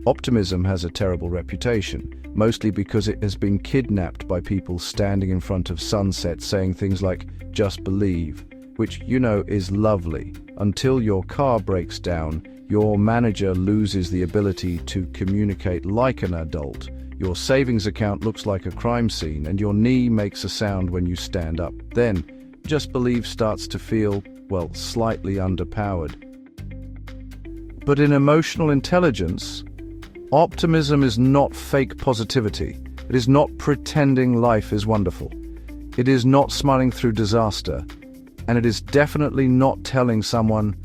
Optimism has a terrible reputation, mostly because it has been kidnapped by people standing in front of sunsets saying things like, "just believe," which is lovely, until your car breaks down, your manager loses the ability to communicate like an adult, your savings account looks like a crime scene, and your knee makes a sound when you stand up. Then, just believe starts to feel, well, slightly underpowered. But in emotional intelligence, optimism is not fake positivity. It is not pretending life is wonderful. It is not smiling through disaster. And it is definitely not telling someone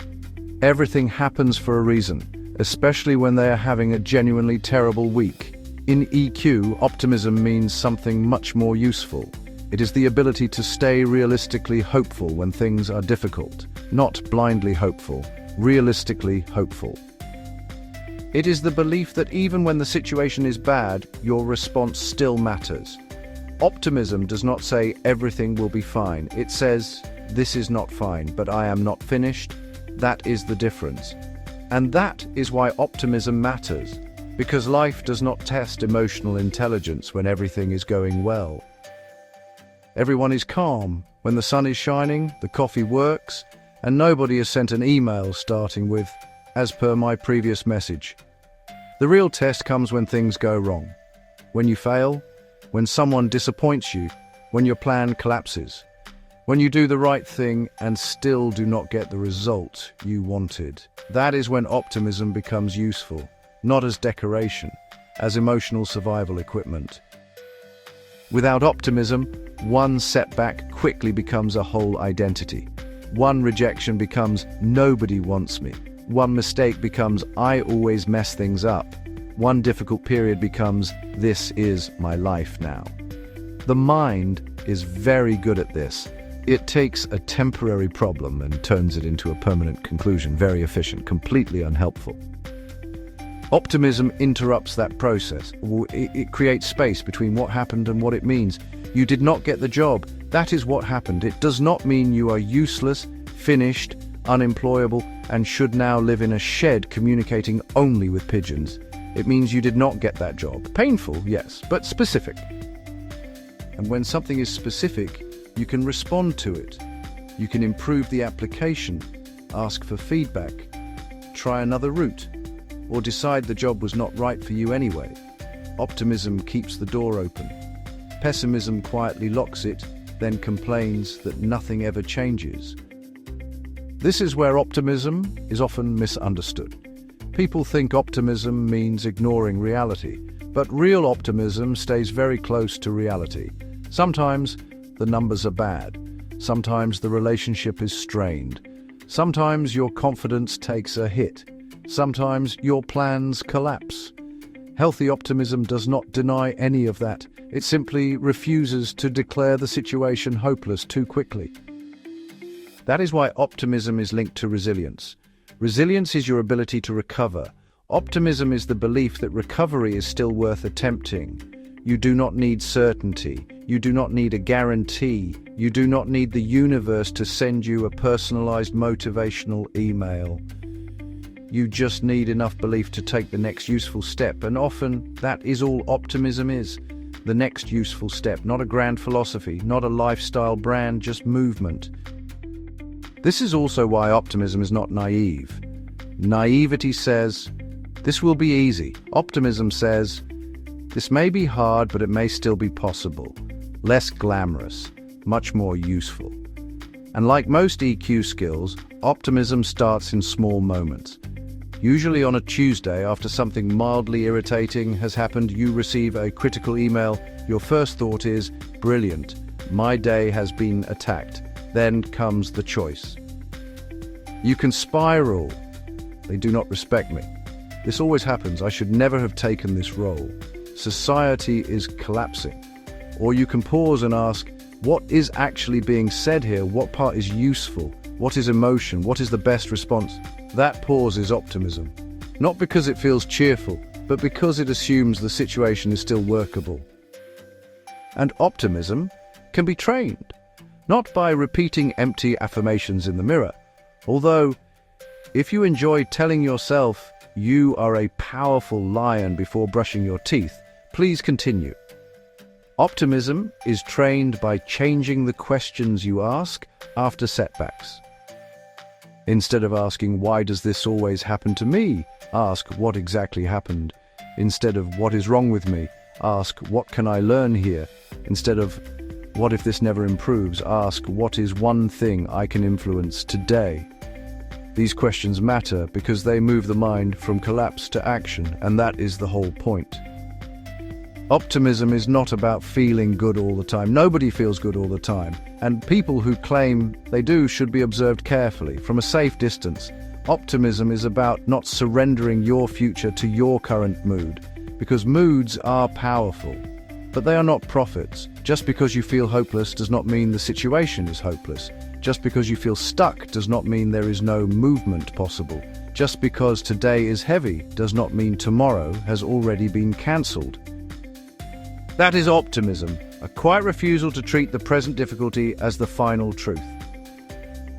everything happens for a reason, especially when they are having a genuinely terrible week. In EQ, optimism means something much more useful. It is the ability to stay realistically hopeful when things are difficult. Not blindly hopeful, realistically hopeful. It is the belief that even when the situation is bad, your response still matters. Optimism does not say everything will be fine. It says, this is not fine, but I am not finished. That is the difference. And that is why optimism matters, because life does not test emotional intelligence when everything is going well. Everyone is calm when the sun is shining, the coffee works, and nobody has sent an email starting with, "as per my previous message." The real test comes when things go wrong. When you fail, when someone disappoints you, when your plan collapses, when you do the right thing and still do not get the result you wanted. That is when optimism becomes useful, not as decoration, as emotional survival equipment. Without optimism, one setback quickly becomes a whole identity. One rejection becomes nobody wants me. One mistake becomes I always mess things up. One difficult period becomes this is my life now. The mind is very good at this. It takes a temporary problem and turns it into a permanent conclusion. Very efficient, completely unhelpful. Optimism interrupts that process. It creates space between what happened and what it means. You did not get the job. That is what happened. It does not mean you are useless, finished, unemployable, and should now live in a shed communicating only with pigeons. It means you did not get that job. Painful, yes, but specific. And when something is specific, you can respond to it. You can improve the application, ask for feedback, try another route, or decide the job was not right for you anyway. Optimism keeps the door open. Pessimism quietly locks it, then complains that nothing ever changes. This is where optimism is often misunderstood. People think optimism means ignoring reality, but real optimism stays very close to reality. Sometimes the numbers are bad. Sometimes the relationship is strained. Sometimes your confidence takes a hit. Sometimes your plans collapse. Healthy optimism does not deny any of that. It simply refuses to declare the situation hopeless too quickly. That is why optimism is linked to resilience. Resilience is your ability to recover. Optimism is the belief that recovery is still worth attempting. You do not need certainty. You do not need a guarantee. You do not need the universe to send you a personalized motivational email. You just need enough belief to take the next useful step, and often that is all optimism is. The next useful step, not a grand philosophy, not a lifestyle brand, just movement. This is also why optimism is not naive. Naivety says, this will be easy. Optimism says, this may be hard, but it may still be possible. Less glamorous, much more useful. And like most EQ skills, optimism starts in small moments. Usually on a Tuesday, after something mildly irritating has happened, you receive a critical email. Your first thought is, brilliant, my day has been attacked. Then comes the choice. You can spiral. They do not respect me. This always happens. I should never have taken this role. Society is collapsing. Or you can pause and ask, what is actually being said here? What part is useful? What is emotion? What is the best response? That pause is optimism. Not because it feels cheerful, but because it assumes the situation is still workable. And optimism can be trained, not by repeating empty affirmations in the mirror. Although, if you enjoy telling yourself, You are a powerful lion before brushing your teeth. Please continue. Optimism is trained by changing the questions you ask after setbacks. Instead of asking, "Why does this always happen to me?" ask, "What exactly happened?" Instead of, "What is wrong with me?" ask, "What can I learn here?" Instead of, "What if this never improves?" ask, "What is one thing I can influence today?" These questions matter because they move the mind from collapse to action, and that is the whole point. Optimism is not about feeling good all the time. Nobody feels good all the time, and people who claim they do should be observed carefully, from a safe distance. Optimism is about not surrendering your future to your current mood, because moods are powerful, but they are not prophets. Just because you feel hopeless does not mean the situation is hopeless. Just because you feel stuck does not mean there is no movement possible. Just because today is heavy does not mean tomorrow has already been cancelled. That is optimism, a quiet refusal to treat the present difficulty as the final truth.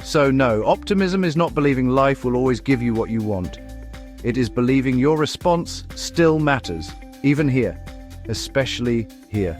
So no, optimism is not believing life will always give you what you want. It is believing your response still matters, even here, especially here.